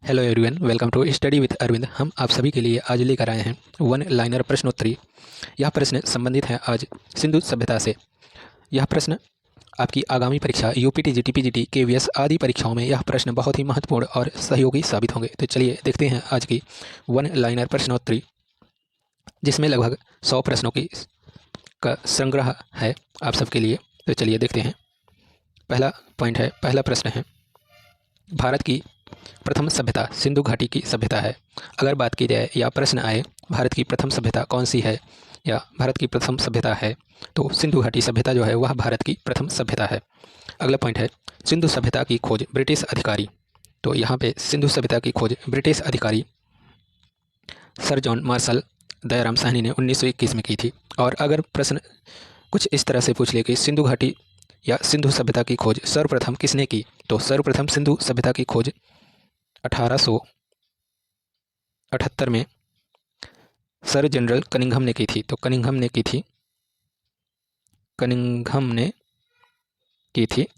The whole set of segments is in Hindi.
Hello everyone, welcome to study with Arvind. हम आप सभी के लिए आज लेकर आए हैं वन लाइनर प्रश्नोत्तरी। यह प्रश्न संबंधित है आज सिंधु सभ्यता से। यह प्रश्न आपकी आगामी परीक्षा यूपीटी, जीटी, केवीएस आदि परीक्षाओं में यह प्रश्न बहुत ही महत्वपूर्ण और सहयोगी साबित होंगे। तो चलिए देखते हैं आज की वन लाइनर प्रश्नोत्तरी, जिसमें लगभग 100 प्रश्नों की का संग्रह है आप सबके लिए। तो चलिए देखते हैं। पहला प्रश्न है, भारत की प्रथम सभ्यता सिंधु घाटी की सभ्यता है। अगर बात की जाए या प्रश्न आए भारत की प्रथम सभ्यता कौन सी है या भारत की प्रथम सभ्यता है, तो सिंधु घाटी सभ्यता जो है वह भारत की प्रथम सभ्यता है। अगला पॉइंट है, सिंधु सभ्यता की खोज ब्रिटिश अधिकारी। तो यहाँ पे सिंधु सभ्यता की खोज ब्रिटिश अधिकारी sir John Marshall Dayaram Sahni ने 1921 में की थी। और अगर प्रश्न कुछ इस तरह से पूछ ले कि सिंधु घाटी या सिंधु सभ्यता की खोज सर्वप्रथम किसने की, तो सर्वप्रथम सिंधु सभ्यता की खोज 1878 में सर जनरल कनिंघम ने की थी। तो कनिंघम ने की थी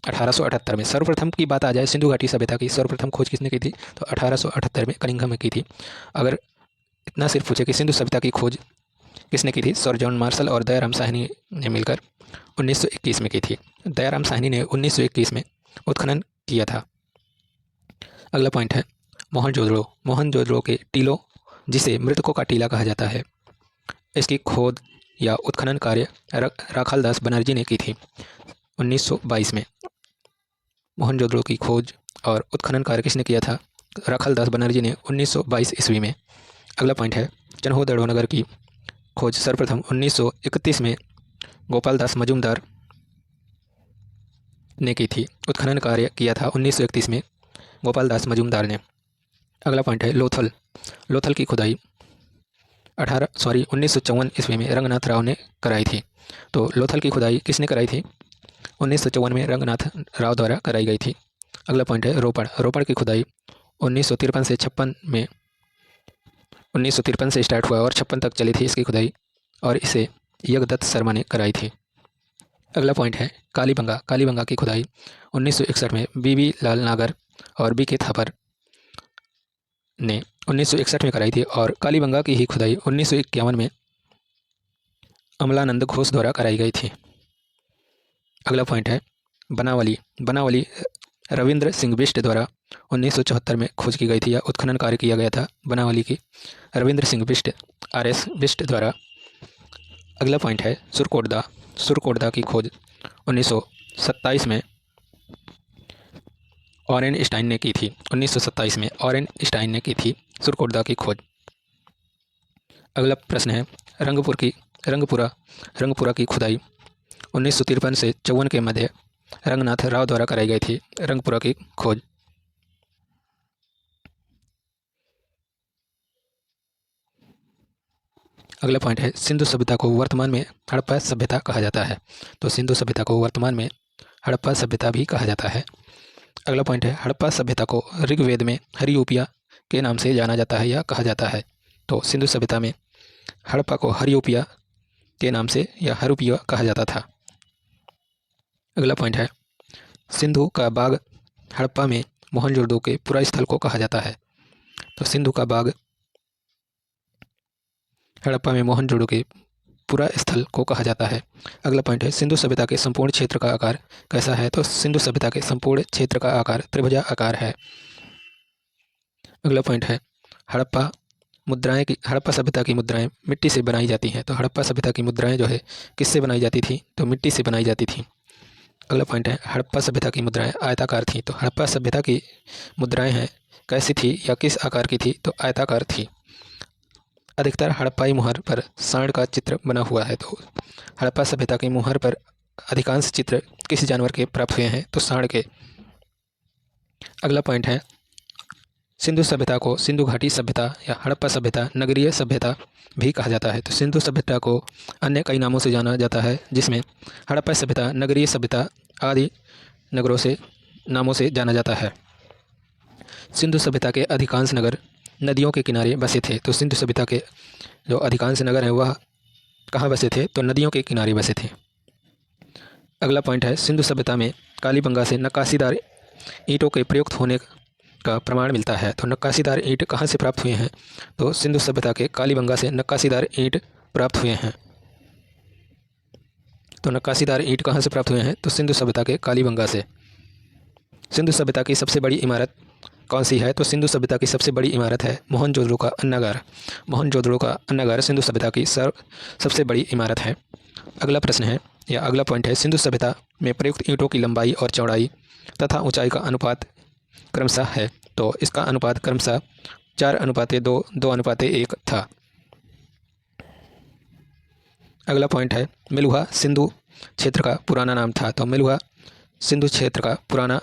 1878 में। सर्वप्रथम की बात आ जाए सिंधु घाटी सभ्यता की सर्वप्रथम खोज किसने की थी, तो 1878 में कनिंघम ने की थी। अगर इतना सिर्फ पूछे कि सिंधु सभ्यता की खोज किसने की थी, सर जॉन मार्शल और दयाराम साहनी ने मिलकर 1921 में की थी। दयाराम साहनी ने 1921 में उत्खनन किया था। अगला पॉइंट है, मोहनजोदड़ो के टीलों, जिसे मृतकों का टीला कहा जाता है, इसकी खोद या उत्खनन कार्य राखालदास बनर्जी ने की थी 1922 में। मोहनजोदड़ो की खोज और उत्खनन कार्य किसने किया था, राखालदास बनर्जी ने 1922 ईस्वी में। अगला पॉइंट है, चन्होदड़ो नगर की खोज सर्वप्रथम 1931 में गोपाल दास मजूमदार ने की थी। उत्खनन कार्य किया था 1931 में गोपाल दास मजूमदार ने। अगला पॉइंट है, लोथल की खुदाई 1954 ईस्वी में रंगनाथ राव ने कराई थी। तो लोथल की खुदाई किसने कराई थी, 1954 में रंगनाथ राव द्वारा कराई गई थी। अगला पॉइंट है, रोपड़ की खुदाई 1953 से 56 में 1953 से स्टार्ट हुआ और 56 तक चली थी इसकी खुदाई, और इसे यज्ञदत्त शर्मा ने कराई थी। अगला पॉइंट है, कालीबंगा की खुदाई 1961 में बीबी लाल नागर और बी के थापर ने 1961 में कराई थी, और कालीबंगा की ही खुदाई 1951 में अमलानंद घोष द्वारा कराई गई थी। अगला पॉइंट है, बनावली रविंद्र सिंह बिष्ट द्वारा 1974 में खोज की गई थी या उत्खनन कार्य किया गया था बनावली की रविंद्र सिंह बिष्ट RS बिष्ट द्वारा। अगला पॉइंट है, सुरकोटदा की खोज 1927 में ऑरेन स्टाइन ने की थी। 1927 में ऑरेन स्टाइन ने की थी सुरकोटदा की खोज। अगला प्रश्न है, रंगपुरा की खुदाई 1953 से 54 के मध्य रंगनाथ राव द्वारा कराई गई थी रंगपुरा की खोज। अगला पॉइंट है, सिंधु सभ्यता को वर्तमान में हड़प्पा सभ्यता कहा जाता है। तो सिंधु सभ्यता को वर्तमान में हड़प्पा सभ्यता भी कहा जाता है। अगला पॉइंट है, हड़प्पा सभ्यता को ऋग्वेद में हरियूपिया के नाम से जाना जाता है या कहा जाता है। तो सिंधु सभ्यता में हड़प्पा को हरियूपिया के नाम से या हरुपिया कहा जाता था। अगला पॉइंट है, सिंधु का बाग हड़प्पा में मोहनजोदड़ो के पुरा स्थल को कहा जाता है। तो सिंधु का बाग हड़प्पा में मोहनजोदड़ो के पूरा स्थल को कहा जाता है। अगला पॉइंट है, सिंधु सभ्यता के संपूर्ण क्षेत्र का आकार कैसा है, तो सिंधु सभ्यता के संपूर्ण क्षेत्र का आकार त्रिभुजा आकार है। अगला पॉइंट है, हड़प्पा सभ्यता की मुद्राएं मिट्टी से बनाई जाती हैं। तो हड़प्पा सभ्यता की मुद्राएं जो है किससे बनाई जाती थी, तो मिट्टी से बनाई जाती थी। अगला पॉइंट है, हड़प्पा सभ्यता की मुद्राएं आयताकार थी। तो हड़प्पा सभ्यता की मुद्राएं हैं कैसी थी या किस आकार की थी, तो आयताकार थी। अधिकतर हड़प्पाई मुहर पर सांड का चित्र बना हुआ है। तो हड़प्पा सभ्यता की मुहर पर अधिकांश चित्र किस जानवर के प्राप्त हुए हैं, तो सांड के। अगला पॉइंट है, सिंधु सभ्यता को सिंधु घाटी सभ्यता या हड़प्पा सभ्यता नगरीय सभ्यता भी कहा जाता है। तो सिंधु सभ्यता को अन्य कई नामों से जाना जाता है, जिसमें हड़प्पा सभ्यता नगरीय सभ्यता आदि नामों से जाना जाता है। सिंधु सभ्यता के अधिकांश नगर नदियों के किनारे बसे थे। तो सिंधु सभ्यता के जो अधिकांश नगर हैं वह कहाँ बसे थे, तो नदियों के किनारे बसे थे। अगला पॉइंट है, सिंधु सभ्यता में कालीबंगा से नक्काशीदार ईंटों के प्रयुक्त होने का प्रमाण मिलता है। तो नक्काशीदार ईंट कहाँ से प्राप्त हुए हैं? तो सिंधु सभ्यता के कालीबंगा से नक्काशीदार ईंट प्राप्त हुए हैं। तो नक्काशीदार ईंट कहाँ से प्राप्त हुए हैं? तो सिंधु सभ्यता के कालीबंगा से। सिंधु सभ्यता की सबसे बड़ी इमारत कौन सी है? तो सिंधु सभ्यता की सबसे बड़ी इमारत है मोहनजोदड़ो का अन्नागार। मोहनजोदड़ो का अन्नागार सिंधु सभ्यता की सबसे बड़ी इमारत है। अगला प्रश्न है या अगला पॉइंट है, सिंधु सभ्यता में प्रयुक्त ईंटों की लंबाई और चौड़ाई तथा ऊंचाई का अनुपात क्रमशः है। तो इसका अनुपात क्रमशः 4:2, 2:1 था। अगला पॉइंट है, मेलुहा सिंधु क्षेत्र का पुराना नाम था। तो मेलुहा सिंधु क्षेत्र का पुराना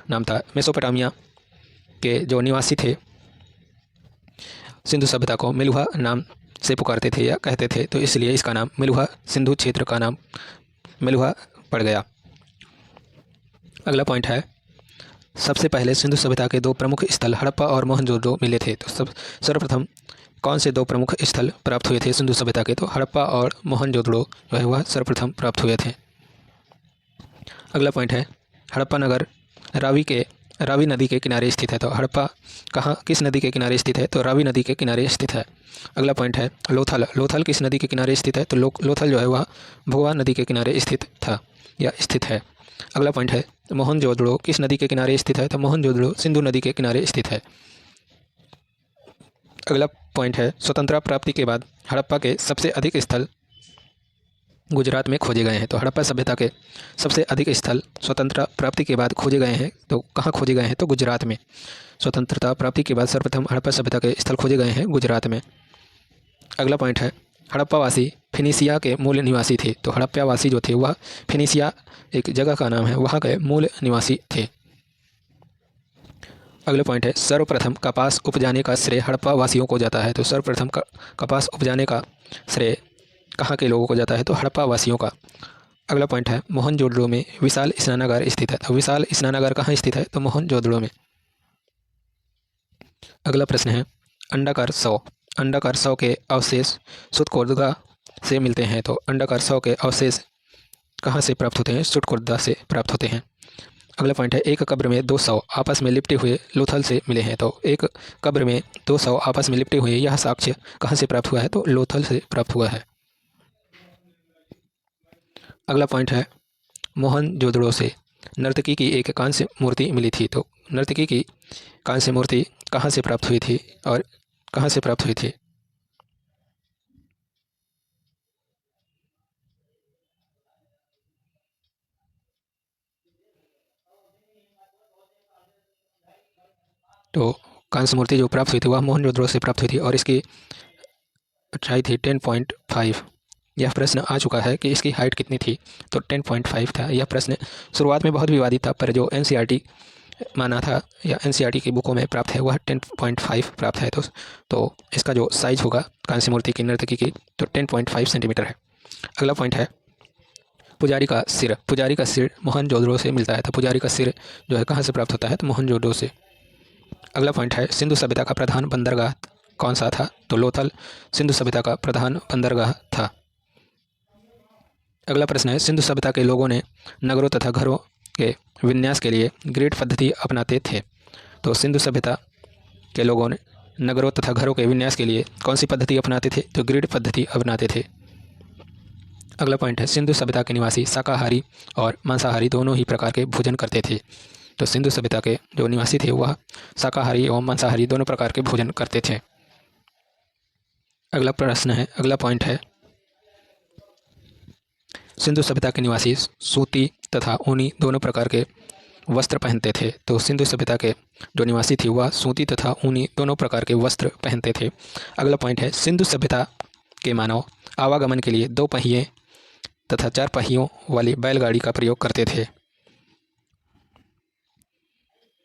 नाम था। मेसोपोटामिया के जो निवासी थे सिंधु सभ्यता को मेलुहा नाम से पुकारते थे या कहते थे, तो इसलिए इसका नाम मेलुहा सिंधु क्षेत्र का नाम मेलुहा पड़ गया। अगला पॉइंट है, सबसे पहले सिंधु सभ्यता के दो प्रमुख स्थल हड़प्पा और मोहनजोदड़ो मिले थे। तो सर्वप्रथम कौन से दो प्रमुख स्थल प्राप्त हुए थे सिंधु सभ्यता के? तो हड़प्पा और मोहनजोदड़ो जो है वह सर्वप्रथम प्राप्त हुए थे। अगला पॉइंट है, हड़प्पा नगर रावी नदी के किनारे स्थित है। तो हड़प्पा कहाँ किस नदी के किनारे स्थित है? तो रावी नदी के किनारे स्थित है। अगला पॉइंट है, लोथल किस नदी के किनारे स्थित है? तो लोथल जो है वह भगवा नदी के किनारे स्थित था या स्थित है। अगला पॉइंट है, मोहनजोदड़ो किस नदी के किनारे स्थित है? तो मोहनजोदड़ो सिंधु नदी के किनारे स्थित है। अगला पॉइंट है, स्वतंत्रता प्राप्ति के बाद हड़प्पा के सबसे अधिक स्थल गुजरात में खोजे गए हैं। तो हड़प्पा सभ्यता के सबसे अधिक स्थल स्वतंत्रता प्राप्ति के बाद खोजे गए हैं। तो कहाँ खोजे गए हैं? तो गुजरात में। स्वतंत्रता प्राप्ति के बाद सर्वप्रथम हड़प्पा सभ्यता के स्थल खोजे गए हैं गुजरात में। अगला पॉइंट है, हड़प्पावासी फिनीसिया के मूल निवासी थे। तो हड़प्पावासी जो थे वह फिनीसिया एक जगह का नाम है, वहाँ के मूल निवासी थे। अगला पॉइंट है, सर्वप्रथम कपास उपजाने का श्रेय हड़प्पा वासियों को जाता है। तो सर्वप्रथम कपास उपजाने का श्रेय कहाँ के लोगों को जाता है? तो हड़प्पा वासियों का। अगला पॉइंट है, मोहनजोदड़ो में विशाल स्नानागार स्थित है। तो विशाल स्नानागार कहाँ स्थित है? तो मोहनजोदड़ो में। अगला प्रश्न है, अंडाकार शव के अवशेष सुतकोर्दगा से मिलते हैं। तो अंडाकार शव के अवशेष कहाँ से प्राप्त होते हैं? सुतकोर्दगा से प्राप्त होते हैं। अगला पॉइंट है, एक कब्र में 2 शव आपस में लिपटे हुए लोथल से मिले हैं। तो एक कब्र में 2 शव आपस में लिपटे हुए, यह साक्ष्य कहाँ से प्राप्त हुआ है? तो लोथल से प्राप्त हुआ है। अगला पॉइंट है, मोहनजोदड़ो से नर्तकी की एक कांस्य मूर्ति मिली थी। तो नर्तकी की कांस्य मूर्ति कहाँ से प्राप्त हुई थी और कहाँ से प्राप्त हुई थी? तो कांस्य मूर्ति जो प्राप्त हुई थी वह मोहनजोदड़ो से प्राप्त हुई थी और इसकी ऊंचाई थी 10.5। यह प्रश्न आ चुका है कि इसकी हाइट कितनी थी? तो 10.5 था। यह प्रश्न शुरुआत में बहुत विवादित था, पर जो एनसीईआरटी माना था या एनसीईआरटी की बुकों में प्राप्त है वह 10.5 प्राप्त है। तो इसका जो साइज होगा कांस्य मूर्ति की नर्तकी की तो 10.5 सेंटीमीटर है। अगला पॉइंट है, पुजारी का सिर मोहनजोदड़ो से मिलता है। तो पुजारी का सिर जो है कहाँ से प्राप्त होता है? तो मोहनजोदड़ो से। अगला पॉइंट है, सिंधु सभ्यता का प्रधान बंदरगाह कौन सा था? तो लोथल सिंधु सभ्यता का प्रधान बंदरगाह था। अगला प्रश्न है, सिंधु सभ्यता के लोगों ने नगरों तथा घरों के विन्यास के लिए ग्रिड पद्धति अपनाते थे। तो सिंधु सभ्यता के लोगों ने नगरों तथा घरों के विन्यास के लिए कौन सी पद्धति अपनाते थे? तो ग्रिड पद्धति अपनाते थे। अगला पॉइंट है, सिंधु सभ्यता के निवासी शाकाहारी और मांसाहारी दोनों ही प्रकार के भोजन करते थे। तो सिंधु सभ्यता के जो निवासी थे वह शाकाहारी एवं मांसाहारी दोनों प्रकार के भोजन करते थे। अगला प्रश्न है, अगला पॉइंट है, सिंधु सभ्यता के निवासी सूती तथा ऊनी दोनों प्रकार के वस्त्र पहनते थे। तो सिंधु सभ्यता के जो निवासी थी वह सूती तथा ऊनी दोनों प्रकार के वस्त्र पहनते थे। अगला पॉइंट है, सिंधु सभ्यता के मानव आवागमन के लिए 2 पहिए तथा 4 पहियों वाली बैलगाड़ी का प्रयोग करते थे।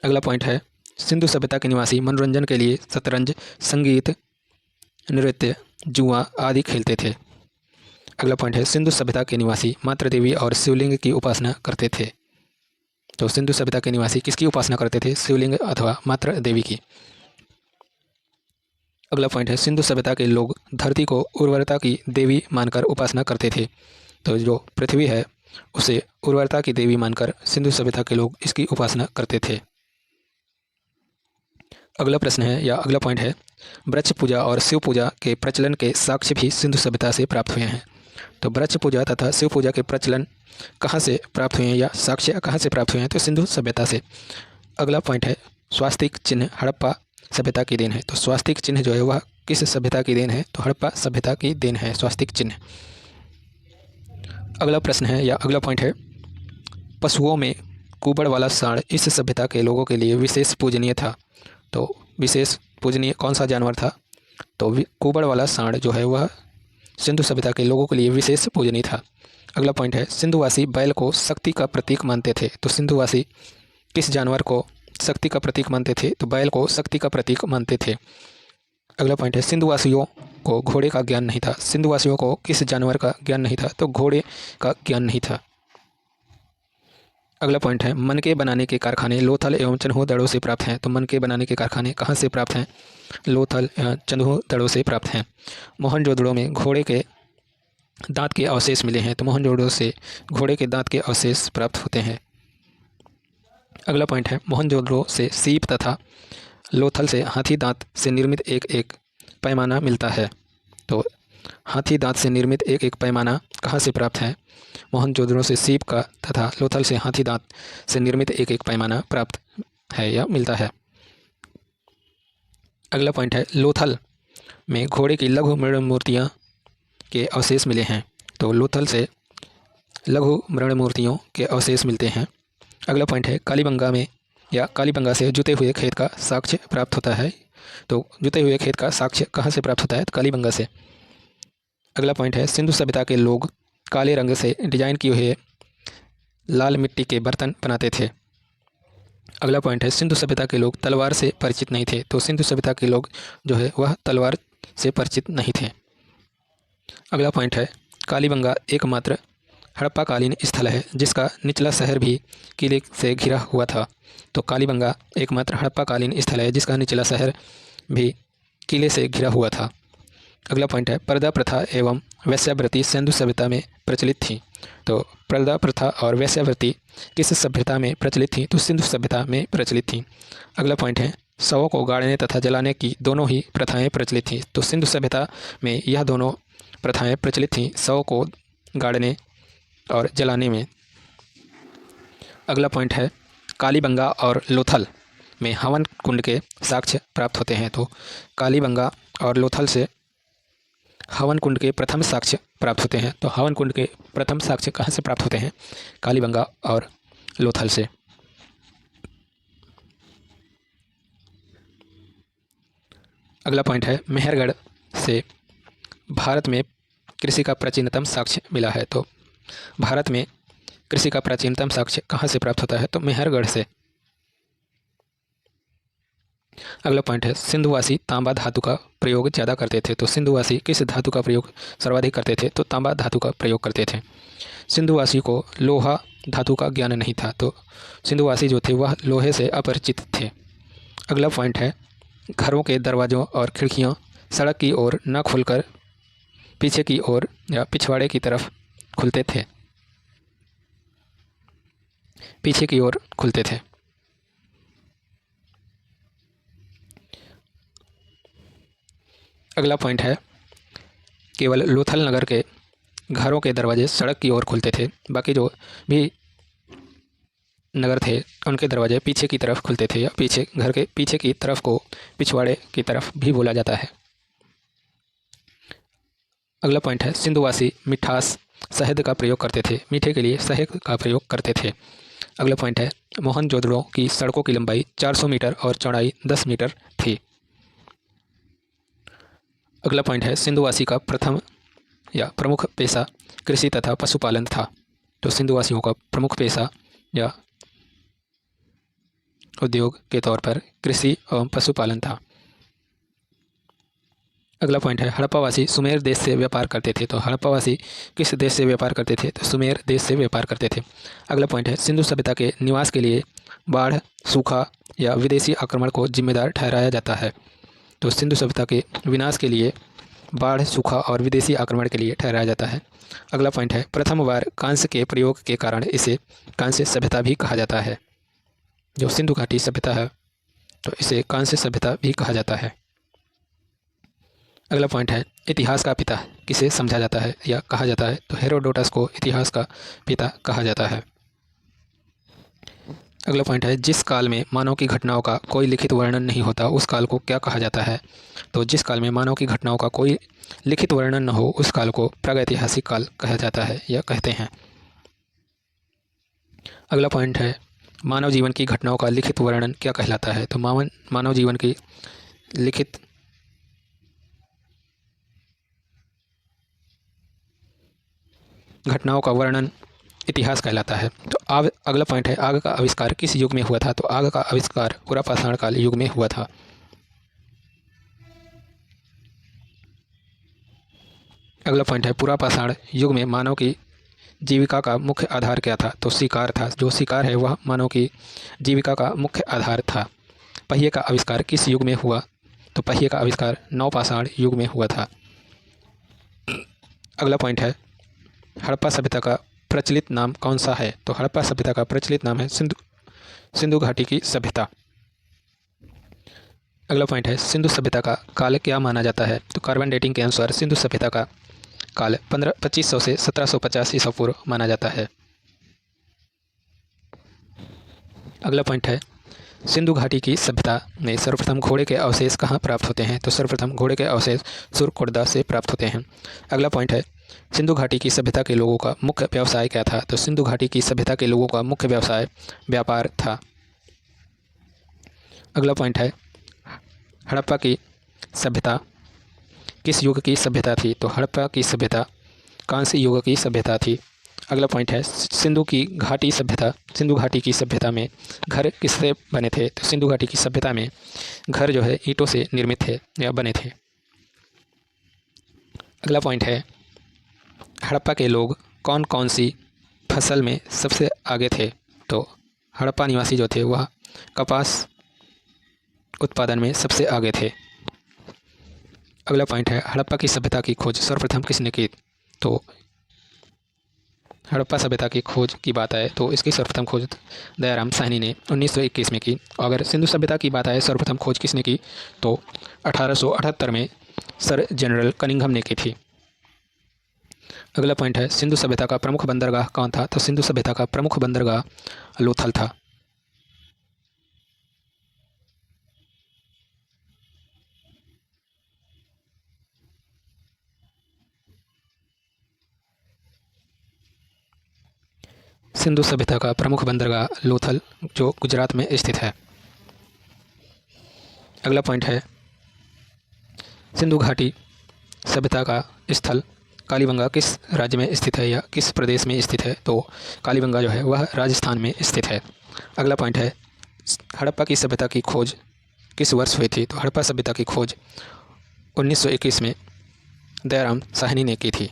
अगला पॉइंट है, सिंधु सभ्यता के निवासी मनोरंजन के लिए शतरंज, संगीत, नृत्य, जुआ आदि खेलते थे। अगला पॉइंट है, सिंधु सभ्यता के निवासी मातृ देवी और शिवलिंग की उपासना करते थे। तो सिंधु सभ्यता के निवासी किसकी उपासना करते थे? शिवलिंग अथवा मातृ देवी की। अगला पॉइंट है, सिंधु सभ्यता के लोग धरती को उर्वरता की देवी मानकर उपासना करते थे। तो जो पृथ्वी है उसे उर्वरता की देवी मानकर सिंधु सभ्यता के लोग इसकी उपासना करते थे। अगला प्रश्न है या अगला पॉइंट है, वृक्ष पूजा और शिव पूजा के प्रचलन के साक्ष्य भी सिंधु सभ्यता से प्राप्त हुए हैं। तो वृक्ष पूजा तथा शिव पूजा के प्रचलन कहाँ से प्राप्त हुए हैं या साक्ष्य कहाँ से प्राप्त हुए हैं? तो सिंधु सभ्यता से। अगला पॉइंट है, स्वास्तिक चिन्ह हड़प्पा सभ्यता की देन है। तो स्वास्तिक चिन्ह जो है वह किस सभ्यता की देन है? तो हड़प्पा सभ्यता की देन है स्वास्तिक चिन्ह। अगला प्रश्न है या अगला पॉइंट है, पशुओं में कुबड़ वाला सांड इस सभ्यता के लोगों के लिए विशेष पूजनीय था। तो विशेष पूजनीय कौन सा जानवर था? तो कुबड़ वाला सांड जो है वह सिंधु सभ्यता के लोगों के लिए विशेष पूजनीय था। अगला पॉइंट है, सिंधुवासी बैल को शक्ति का प्रतीक मानते थे। तो सिंधुवासी किस जानवर को शक्ति का प्रतीक मानते थे? तो बैल को शक्ति का प्रतीक मानते थे। अगला पॉइंट है, सिंधुवासियों को घोड़े का ज्ञान नहीं था। सिंधुवासियों को किस जानवर का ज्ञान नहीं था? तो घोड़े का ज्ञान नहीं था। अगला पॉइंट है, मनके बनाने के कारखाने लोथल एवं चन्हू दड़ों से प्राप्त हैं। तो मनके बनाने के कारखाने कहाँ से प्राप्त हैं? लोथल चन्हू दड़ों से प्राप्त हैं। मोहनजोदड़ो में घोड़े के दांत के अवशेष मिले हैं। तो मोहनजोदड़ो से घोड़े के दांत के अवशेष प्राप्त होते हैं। अगला पॉइंट है, मोहनजोदड़ो से सीप तथा लोथल से हाथी दांत से निर्मित एक एक पैमाना मिलता है। तो हाथी दांत से निर्मित एक एक पैमाना कहाँ से प्राप्त है? मोहनजोदड़ो से सीप का तथा लोथल से हाथी दांत से निर्मित एक एक पैमाना प्राप्त है या मिलता है। अगला पॉइंट है, लोथल में घोड़े की लघु मृण मूर्तियाँ के अवशेष मिले हैं। तो लोथल से लघु मृण मूर्तियों के अवशेष मिलते हैं। अगला पॉइंट है, कालीबंगा में या कालीबंगा से जुते हुए खेत का साक्ष्य प्राप्त होता है। तो जुते हुए खेत का साक्ष्य कहाँ से प्राप्त होता है? तो कालीबंगा से। अगला पॉइंट है, सिंधु सभ्यता के लोग काले रंग से डिजाइन किए हुए लाल मिट्टी के बर्तन बनाते थे। अगला पॉइंट है, सिंधु सभ्यता के लोग तलवार से परिचित नहीं थे। तो सिंधु सभ्यता के लोग जो है वह तलवार से परिचित नहीं थे। अगला पॉइंट है, कालीबंगा एकमात्र हड़प्पाकालीन स्थल है जिसका निचला शहर भी किले से घिरा हुआ था। तो कालीबंगा एकमात्र हड़प्पाकालीन स्थल है जिसका निचला शहर भी किले से घिरा हुआ था। अगला पॉइंट है, पर्दा प्रथा एवं वेश्यावृत्ति सिंधु सभ्यता में प्रचलित थी। तो पर्दा प्रथा और वेश्यावृत्ति किस सभ्यता में प्रचलित थी? तो सिंधु सभ्यता में प्रचलित थी। अगला पॉइंट है, शवों को गाड़ने तथा जलाने की दोनों ही प्रथाएं प्रचलित थीं। तो सिंधु सभ्यता में यह दोनों प्रथाएं प्रचलित थीं, शवों को गाड़ने और जलाने में। अगला पॉइंट है, कालीबंगा और लोथल में हवन कुंड के साक्ष्य प्राप्त होते हैं। तो कालीबंगा और लोथल से हवन कुंड के प्रथम साक्ष्य प्राप्त होते हैं। तो हवन कुंड के प्रथम साक्ष्य कहाँ से प्राप्त होते हैं? कालीबंगा और लोथल से। अगला पॉइंट है, मेहरगढ़ से भारत में कृषि का प्राचीनतम साक्ष्य मिला है। तो भारत में कृषि का प्राचीनतम साक्ष्य कहाँ से प्राप्त होता है? तो मेहरगढ़ से। अगला पॉइंट है, सिंधुवासी तांबा धातु का प्रयोग ज़्यादा करते थे। तो सिंधुवासी किस धातु का प्रयोग सर्वाधिक करते थे? तो तांबा धातु का प्रयोग करते थे। सिंधुवासी को लोहा धातु का ज्ञान नहीं था। तो सिंधुवासी जो थे वह लोहे से अपरिचित थे। अगला पॉइंट है, घरों के दरवाज़ों और खिड़कियाँ सड़क की ओर न खुलकर पीछे की ओर या पिछवाड़े की तरफ खुलते थे, पीछे की ओर खुलते थे। अगला पॉइंट है, केवल लोथल नगर के घरों के दरवाजे सड़क की ओर खुलते थे, बाकी जो भी नगर थे उनके दरवाजे पीछे की तरफ खुलते थे या पीछे घर के पीछे की तरफ को पिछवाड़े की तरफ भी बोला जाता है। अगला पॉइंट है, सिंधुवासी मिठास शहद का प्रयोग करते थे, मीठे के लिए शहद का प्रयोग करते थे। अगला पॉइंट है, मोहनजोदड़ो की सड़कों की लंबाई 400 मीटर और चौड़ाई 10 मीटर थी। अगला पॉइंट है, सिंधुवासी का प्रथम या प्रमुख पेशा कृषि तथा पशुपालन था। तो सिंधुवासियों का प्रमुख पेशा या उद्योग के तौर पर कृषि एवं पशुपालन था। अगला पॉइंट है, हड़प्पावासी सुमेर देश से व्यापार करते थे। तो हड़प्पावासी किस देश से व्यापार करते थे? तो सुमेर देश से व्यापार करते थे। अगला पॉइंट है, सिंधु सभ्यता के निवास के लिए बाढ़, सूखा या विदेशी आक्रमण को जिम्मेदार ठहराया जाता है। तो सिंधु सभ्यता के विनाश के लिए बाढ़, सूखा और विदेशी आक्रमण के लिए ठहराया जाता है। अगला पॉइंट है, प्रथम बार कांस्य के प्रयोग के कारण इसे कांस्य सभ्यता भी कहा जाता है। जो सिंधु घाटी सभ्यता है तो इसे कांस्य सभ्यता भी कहा जाता है। अगला पॉइंट है इतिहास का पिता किसे समझा जाता है या कहा जाता है? तो हेरोडोटस को इतिहास का पिता कहा जाता है। अगला पॉइंट है जिस काल में मानव की घटनाओं का कोई लिखित वर्णन नहीं होता उस काल को क्या कहा जाता है? तो जिस काल में मानव की घटनाओं का कोई लिखित वर्णन न हो उस काल को प्रागैतिहासिक काल कहा जाता है या कहते हैं। अगला पॉइंट है मानव जीवन की घटनाओं का लिखित वर्णन क्या कहलाता है? तो मानव जीवन की लिखित घटनाओं का वर्णन इतिहास कहलाता है। तो अगला पॉइंट है आग का आविष्कार किस युग में हुआ था? तो आग का आविष्कार पुरापाषाण काल युग में हुआ था। अगला पॉइंट है पुरापाषाण युग में मानव की जीविका का मुख्य आधार क्या था? तो शिकार था। जो शिकार है वह मानव की जीविका का मुख्य आधार था। पहिए का आविष्कार किस युग में हुआ? तो पहिए का आविष्कार नवपाषाण युग में हुआ था। अगला पॉइंट है हड़प्पा सभ्यता का प्रचलित नाम कौन सा है? तो हड़प्पा सभ्यता का प्रचलित नाम है सिंधु घाटी की सभ्यता। अगला पॉइंट है सिंधु सभ्यता का काल क्या माना जाता है? तो कार्बन डेटिंग के अनुसार सिंधु सभ्यता का काल 2500 से 1750 ईसा पूर्व माना जाता है। अगला पॉइंट है सिंधु घाटी की सभ्यता में सर्वप्रथम घोड़े के अवशेष कहाँ प्राप्त होते हैं? तो सर्वप्रथम घोड़े के अवशेष सुरकोटदा से प्राप्त होते हैं। अगला पॉइंट है सिंधु घाटी की सभ्यता के लोगों का मुख्य व्यवसाय क्या था? तो सिंधु घाटी की सभ्यता के लोगों का मुख्य व्यवसाय व्यापार था। अगला पॉइंट है हड़प्पा की सभ्यता किस युग की सभ्यता थी? तो हड़प्पा की सभ्यता कांस्य युग की सभ्यता थी। अगला पॉइंट है सिंधु घाटी की सभ्यता में घर किससे बने थे? तो सिंधु घाटी की सभ्यता में घर जो है ईंटों से निर्मित थे या बने थे। अगला पॉइंट है हड़प्पा के लोग कौन कौन सी फसल में सबसे आगे थे? तो हड़प्पा निवासी जो थे वह कपास उत्पादन में सबसे आगे थे। अगला पॉइंट है हड़प्पा की सभ्यता की खोज सर्वप्रथम किसने की? तो हड़प्पा सभ्यता की खोज की बात आए तो इसकी सर्वप्रथम खोज दयाराम साहनी ने 1921 में की। अगर सिंधु सभ्यता की बात आए सर्वप्रथम खोज किसने की? तो 1878 में सर जनरल कनिंघम ने की थी। अगला पॉइंट है सिंधु सभ्यता का प्रमुख बंदरगाह कौन था? तो सिंधु सभ्यता का प्रमुख बंदरगाह लोथल था। सिंधु सभ्यता का प्रमुख बंदरगाह लोथल जो गुजरात में स्थित है। अगला पॉइंट है सिंधु घाटी सभ्यता का स्थल कालीबंगा किस राज्य में स्थित है या किस प्रदेश में स्थित है? तो कालीबंगा जो है वह राजस्थान में स्थित है। अगला पॉइंट है हड़प्पा की सभ्यता की खोज किस वर्ष हुई थी? तो हड़प्पा सभ्यता की खोज 1921 में दयाराम साहनी ने की थी।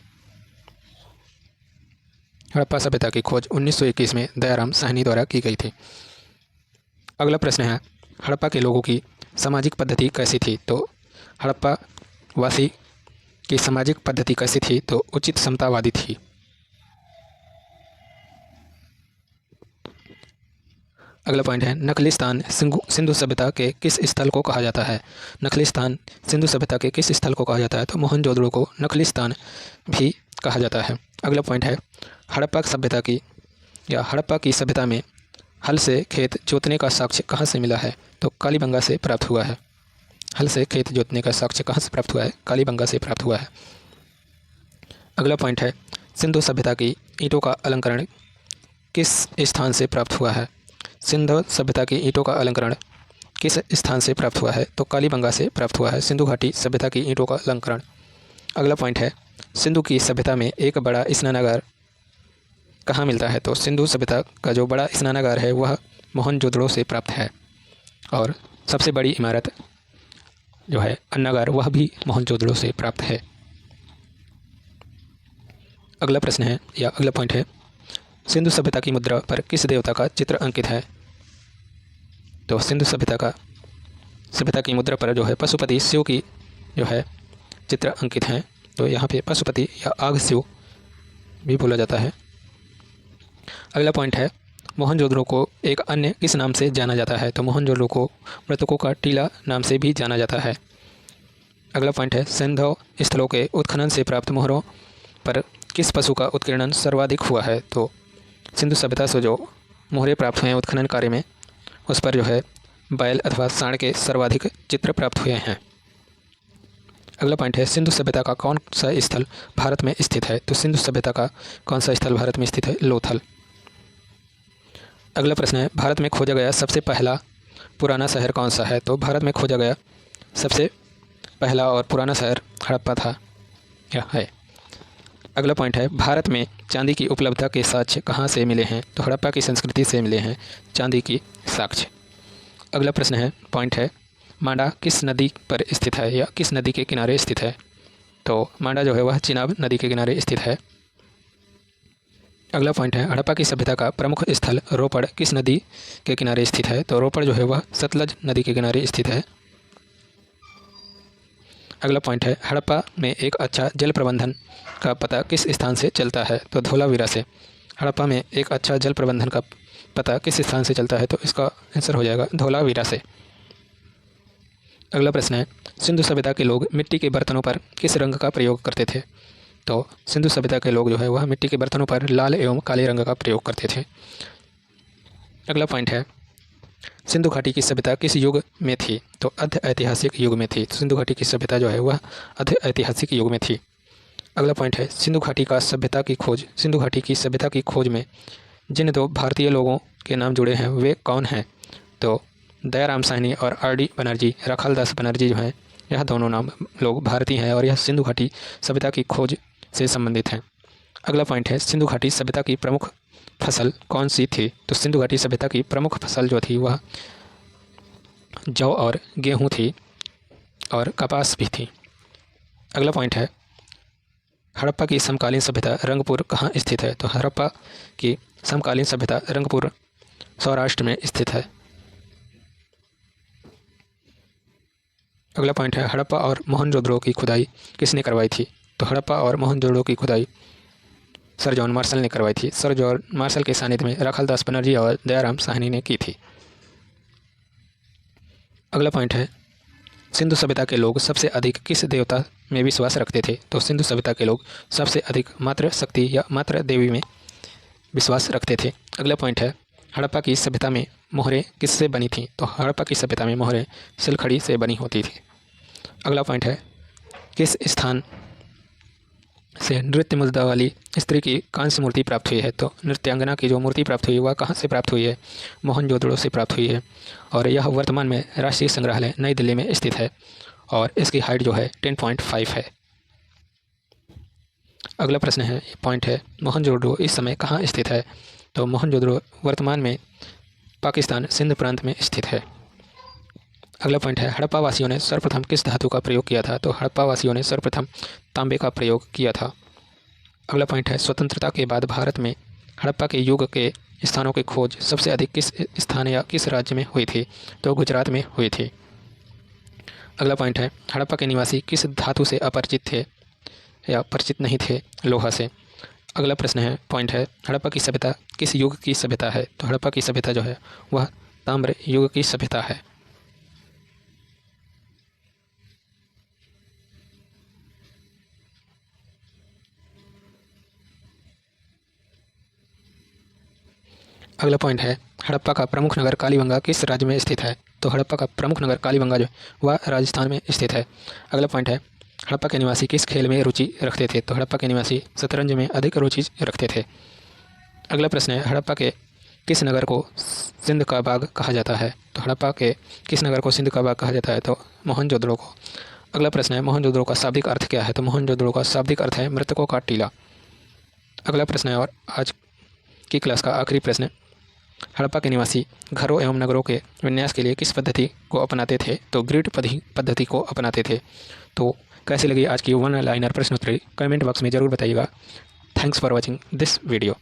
हड़प्पा सभ्यता की खोज 1921 में दयाराम साहनी द्वारा की गई थी। अगला प्रश्न है हड़प्पा के लोगों की सामाजिक पद्धति कैसी थी? तो हड़प्पा वासी की सामाजिक पद्धति कैसी थी? तो उचित समतावादी थी। अगला पॉइंट है नखलिस्तान सिंधु सभ्यता के किस स्थल को कहा जाता है? नखलिस्तान सिंधु सभ्यता के किस स्थल को कहा जाता है? तो मोहनजोदड़ो को नखलिस्तान भी कहा जाता है। अगला पॉइंट है हड़प्पा सभ्यता की या हड़प्पा की सभ्यता में हल से खेत जोतने का साक्ष्य कहाँ से मिला है? तो कालीबंगा से प्राप्त हुआ है। हल से खेत जोतने का साक्ष्य कहाँ से प्राप्त हुआ है? कालीबंगा से प्राप्त हुआ है। अगला पॉइंट है सिंधु सभ्यता की ईंटों का अलंकरण किस स्थान से प्राप्त हुआ है? सिंधु सभ्यता की ईंटों का अलंकरण किस स्थान से प्राप्त हुआ है? तो कालीबंगा से प्राप्त हुआ है सिंधु घाटी सभ्यता की ईंटों का अलंकरण। अगला पॉइंट है सिंधु की सभ्यता में एक बड़ा स्नानागार कहाँ मिलता है? तो सिंधु सभ्यता का जो बड़ा स्नानागार है वह मोहनजोदड़ो से प्राप्त है और सबसे बड़ी इमारत जो है अन्नागार वह भी मोहनजोदड़ो से प्राप्त है। अगला प्रश्न है या अगला पॉइंट है सिंधु सभ्यता की मुद्रा पर किस देवता का चित्र अंकित है? तो सिंधु सभ्यता की मुद्रा पर जो है पशुपति शिव की जो है चित्र अंकित हैं। तो यहाँ पे पशुपति या आग शिव भी बोला जाता है। अगला पॉइंट है मोहनजोदड़ो को एक अन्य किस नाम से जाना जाता है? तो मोहनजोदड़ो को मृतकों का टीला नाम से भी जाना जाता है। अगला पॉइंट है सिंधु स्थलों के उत्खनन से प्राप्त मोहरों पर किस पशु का उत्कीर्णन सर्वाधिक हुआ है? तो सिंधु सभ्यता से जो मोहरे प्राप्त हुए हैं उत्खनन कार्य में, उस पर जो है बैल अथवा सांड के सर्वाधिक चित्र प्राप्त हुए हैं। अगला पॉइंट है सिंधु सभ्यता का कौन सा स्थल भारत में स्थित है? तो सिंधु सभ्यता का कौन सा स्थल भारत में स्थित है? लोथल। अगला प्रश्न है भारत में खोजा गया सबसे पहला पुराना शहर कौन सा है? तो भारत में खोजा गया सबसे पहला और पुराना शहर हड़प्पा था या है। अगला पॉइंट है भारत में चांदी की उपलब्धता के साक्ष्य कहाँ से मिले हैं? तो हड़प्पा की संस्कृति से मिले हैं चांदी की साक्ष्य। अगला प्रश्न है पॉइंट है मांडा किस नदी पर स्थित है या किस नदी के किनारे स्थित है? तो मांडा जो है वह चिनाब नदी के किनारे स्थित है। अगला पॉइंट है हड़प्पा की सभ्यता का प्रमुख स्थल रोपड़ किस नदी के किनारे स्थित है? तो रोपड़ जो है वह सतलज नदी के किनारे स्थित है। अगला पॉइंट है हड़प्पा में एक अच्छा जल प्रबंधन का पता किस स्थान से चलता है? तो धोलावीरा से। हड़प्पा में एक अच्छा जल प्रबंधन का पता किस स्थान से चलता है? तो इसका आंसर हो जाएगा धोलावीरा से। अगला प्रश्न है सिंधु सभ्यता के लोग मिट्टी के बर्तनों पर किस रंग का प्रयोग करते थे? तो सिंधु सभ्यता के लोग जो है वह मिट्टी के बर्तनों पर लाल एवं काले रंग का प्रयोग करते थे। अगला पॉइंट है सिंधु घाटी की सभ्यता किस युग में थी? तो अर्ध ऐतिहासिक युग में थी। तो सिंधु घाटी की सभ्यता जो है वह अर्ध ऐतिहासिक युग में थी। अगला पॉइंट है सिंधु घाटी का सभ्यता की खोज। सिंधु घाटी की सभ्यता की खोज में जिन दो भारतीय लोगों के नाम जुड़े हैं वे कौन हैं? तो दयाराम साहनी और आर.डी. बनर्जी, राखालदास बनर्जी जो हैं यह दोनों नाम लोग भारतीय हैं और यह सिंधु घाटी सभ्यता की खोज से संबंधित हैं। अगला पॉइंट है सिंधु घाटी सभ्यता की प्रमुख फसल कौन सी थी? तो सिंधु घाटी सभ्यता की प्रमुख फसल जो थी वह जौ और गेहूँ थी और कपास भी थी। अगला पॉइंट है हड़प्पा की समकालीन सभ्यता रंगपुर कहाँ स्थित है? तो हड़प्पा की समकालीन सभ्यता रंगपुर सौराष्ट्र में स्थित है। अगला पॉइंट है हड़प्पा और मोहनजोदड़ो की खुदाई किसने करवाई थी? तो हड़प्पा और मोहनजोदड़ो की खुदाई सर जॉन मार्शल ने करवाई थी। सर जॉन मार्शल के सानिध्य में राखालदास बनर्जी और दयाराम साहनी ने की थी। अगला पॉइंट है सिंधु सभ्यता के लोग सबसे अधिक किस देवता में विश्वास रखते थे? तो सिंधु सभ्यता के लोग सबसे अधिक मातृ शक्ति या मातृ देवी में विश्वास रखते थे। अगला पॉइंट है हड़प्पा की सभ्यता में मोहरें किससे बनी थीं? तो हड़प्पा की सभ्यता में मोहरें सिलखड़ी से बनी होती थी। अगला पॉइंट है किस स्थान से नृत्य मुद्रा वाली स्त्री की कांस्य मूर्ति प्राप्त हुई है? तो नृत्यांगना की जो मूर्ति प्राप्त हुई वह कहाँ से प्राप्त हुई है? मोहनजोदड़ो से प्राप्त हुई है और यह वर्तमान में राष्ट्रीय संग्रहालय नई दिल्ली में स्थित है और इसकी हाइट जो है 10.5 है। अगला प्रश्न है पॉइंट है मोहनजोदड़ो इस समय कहाँ स्थित है? तो मोहनजोदड़ो वर्तमान में पाकिस्तान सिंध प्रांत में स्थित है। अगला पॉइंट है हड़प्पा वासियों ने सर्वप्रथम किस धातु का प्रयोग किया था? तो हड़प्पा वासियों ने सर्वप्रथम तांबे का प्रयोग किया था। अगला पॉइंट है स्वतंत्रता के बाद भारत में हड़प्पा के युग के स्थानों की खोज सबसे अधिक किस स्थान या किस राज्य में हुई थी? तो गुजरात में हुई थी। अगला पॉइंट है हड़प्पा के निवासी किस धातु से अपरिचित थे या परिचित नहीं थे? लोहा से। अगला प्रश्न है पॉइंट है हड़प्पा की सभ्यता किस युग की सभ्यता है? तो हड़प्पा की सभ्यता जो है वह ताम्र युग की सभ्यता है। अगला पॉइंट है हड़प्पा का प्रमुख नगर कालीबंगा किस राज्य में स्थित है? तो हड़प्पा का प्रमुख नगर कालीबंगा जो वह राजस्थान में स्थित है। अगला पॉइंट है हड़प्पा के निवासी किस खेल में रुचि रखते थे? तो हड़प्पा के निवासी शतरंज में अधिक रुचि रखते थे। अगला प्रश्न है हड़प्पा के किस नगर को सिंध का बाग कहा जाता है? तो हड़प्पा के किस नगर को सिंध का बाग कहा जाता है? तो मोहनजोदड़ो को। अगला प्रश्न है मोहनजोदड़ो का शाब्दिक अर्थ क्या है? तो मोहनजोदड़ो का शाब्दिक अर्थ है मृतकों का टीला। अगला प्रश्न है और आज की क्लास का आखिरी प्रश्न हड़प्पा के निवासी घरों एवं नगरों के विन्यास के लिए किस पद्धति को अपनाते थे? तो ग्रिड पद्धति को अपनाते थे। तो कैसी लगी आज की वन लाइनर प्रश्नोत्तरी कमेंट बॉक्स में ज़रूर बताइएगा। Thanks for watching this video.